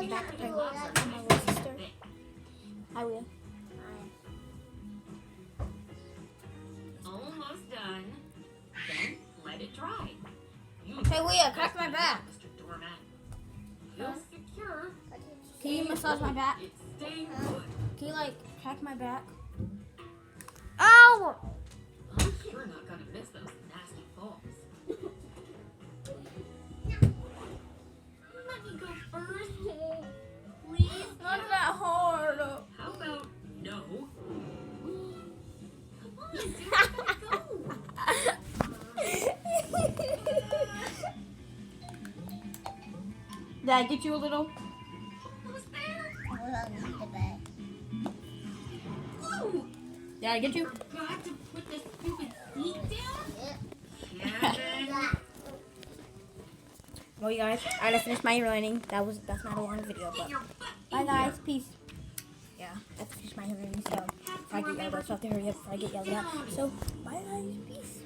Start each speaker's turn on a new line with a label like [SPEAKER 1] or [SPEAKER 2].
[SPEAKER 1] come back to play with my little sister. I will.
[SPEAKER 2] Almost done. Then let it dry.
[SPEAKER 1] Hey, Leah, crack my back.
[SPEAKER 2] Mr. Doormat. Feel secure.
[SPEAKER 1] Can you massage my back?
[SPEAKER 2] It's staying put.
[SPEAKER 1] Can you, crack my back? Ow!
[SPEAKER 2] I'm sure not gonna miss those nasty falls. Let me go first. Please.
[SPEAKER 1] Not that hard.
[SPEAKER 2] How about no? Come on, dude,
[SPEAKER 1] Did I get you a little?
[SPEAKER 2] almost there. Woo!
[SPEAKER 1] Did I get you?
[SPEAKER 2] Got to put the stupid seat down. Yeah.
[SPEAKER 1] Well, you guys, I gotta finish my running. That's not a long video, but bye, guys. Peace. Yeah, I have to finish my running, so if I get yelled at, so I have to hurry up before I get yelled at. So, bye, guys. Peace.